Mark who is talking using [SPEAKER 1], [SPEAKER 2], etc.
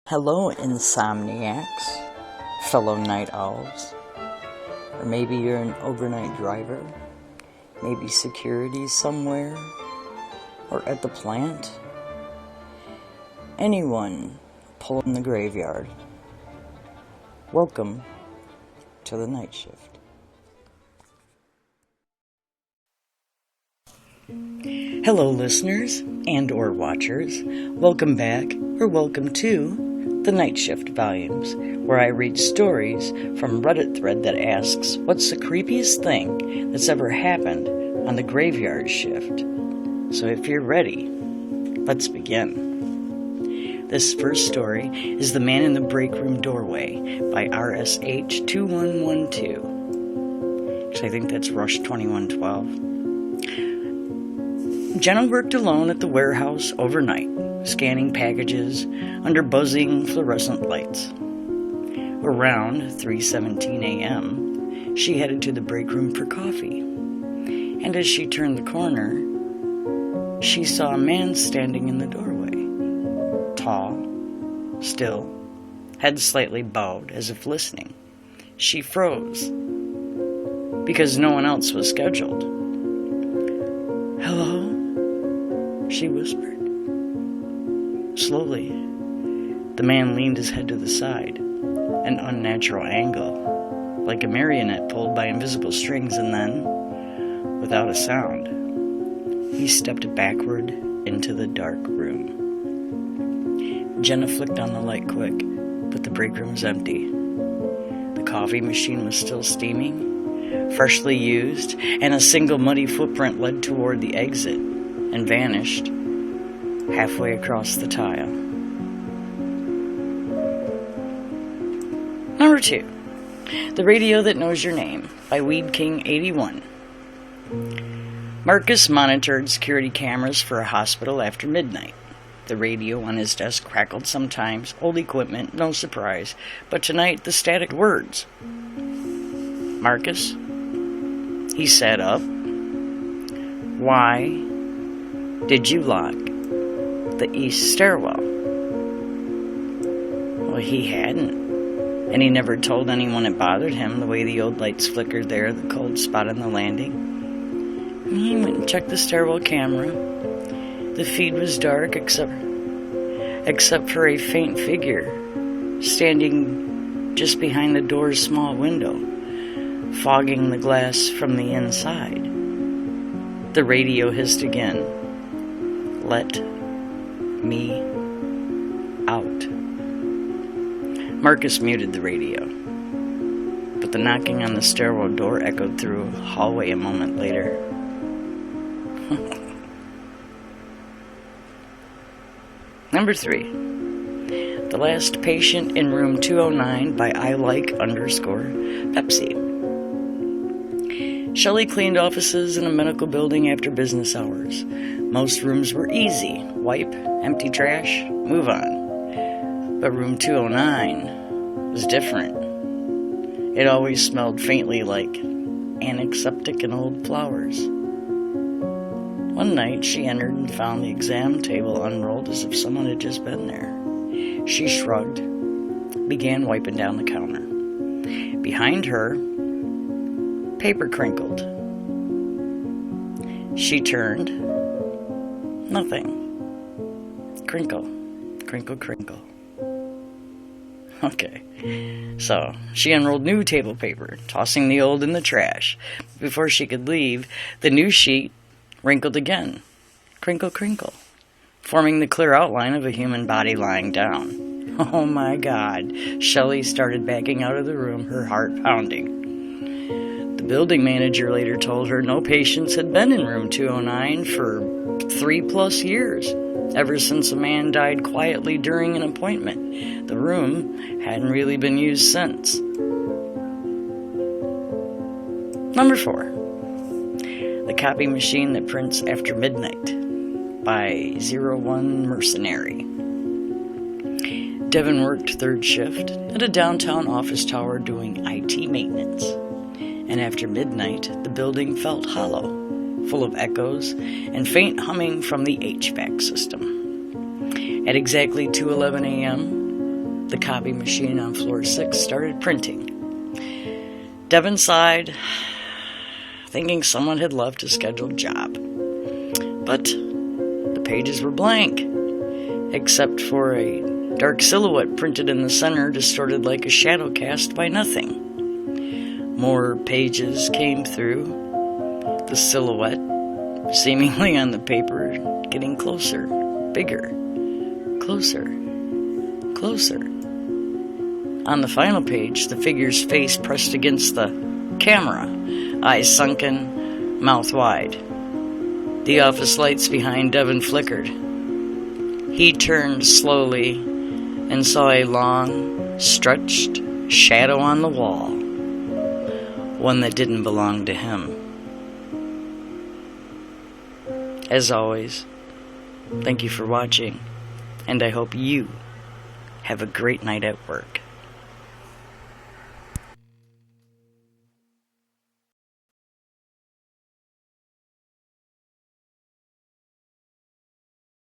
[SPEAKER 1] Hello, insomniacs, fellow night owls. Or maybe you're an overnight driver, maybe security somewhere, or at the plant. Anyone pulling the graveyard. Welcome to the night shift. Hello, listeners and or watchers. Welcome back, or welcome to the Night Shift volumes, where I read stories from Reddit thread that asks, what's the creepiest thing that's ever happened on the graveyard shift? So if you're ready, let's begin. This first story is The Man in the Break Room Doorway by RSH2112. Actually, I think that's Rush 2112. Jenna worked alone at the warehouse overnight, scanning packages under buzzing fluorescent lights. Around 3:17 a.m., she headed to the break room for coffee. And as she turned the corner, she saw a man standing in the doorway. Tall, still, head slightly bowed as if listening. She froze, because no one else was scheduled. "Hello?" she whispered. Slowly, the man leaned his head to the side, an unnatural angle, like a marionette pulled by invisible strings, and then, without a sound, he stepped backward into the dark room. Jenna flicked on the light quick, but the break room was empty. The coffee machine was still steaming, freshly used, and a single muddy footprint led toward the exit and vanished halfway across the tile. Number 2. The Radio That Knows Your Name by Weed King 81. Marcus monitored security cameras for a hospital after midnight. The radio on his desk crackled sometimes, old equipment, no surprise, but tonight the static words. "Marcus?" He sat up. "Why did you lock the east stairwell?" Well, he hadn't, and he never told anyone it bothered him the way the old lights flickered there at the cold spot on the landing. He went and checked the stairwell camera. The feed was dark except for a faint figure standing just behind the door's small window, fogging the glass from the inside. The radio hissed again. "Let me out." Marcus muted the radio, but the knocking on the stairwell door echoed through a hallway a moment later. Number 3. The Last Patient in Room 209 by _Pepsi. Shelley cleaned offices in a medical building after business hours. Most rooms were easy. Wipe, empty trash, move on. But room 209 was different. It always smelled faintly like antiseptic and old flowers. One night she entered and found the exam table unrolled as if someone had just been there. She shrugged, began wiping down the counter. Behind her, paper crinkled. She turned. Nothing. Crinkle, crinkle, crinkle. Okay, so she unrolled new table paper, tossing the old in the trash. Before she could leave, the new sheet wrinkled again. Crinkle, crinkle, forming the clear outline of a human body lying down. Oh my God, Shelley started backing out of the room, her heart pounding. The building manager later told her no patients had been in room 209 for 3+ years, ever since a man died quietly during an appointment. The room hadn't really been used since. Number 4. The Copy Machine That Prints After Midnight by 01 Mercenary. Devin worked third shift at a downtown office tower doing IT maintenance. And after midnight, the building felt hollow, full of echoes and faint humming from the HVAC system. At exactly 2:11 a.m., The copy machine on floor 6 started printing. Devin sighed, thinking someone had left a scheduled job. But the pages were blank, except for a dark silhouette printed in the center, distorted like a shadow cast by nothing. More pages came through, the silhouette, seemingly on the paper, getting closer, bigger, closer, closer. On the final page, the figure's face pressed against the camera, eyes sunken, mouth wide. The office lights behind Devin flickered. He turned slowly and saw a long, stretched shadow on the wall, one that didn't belong to him. As always, thank you for watching, and I hope you have a great night at work.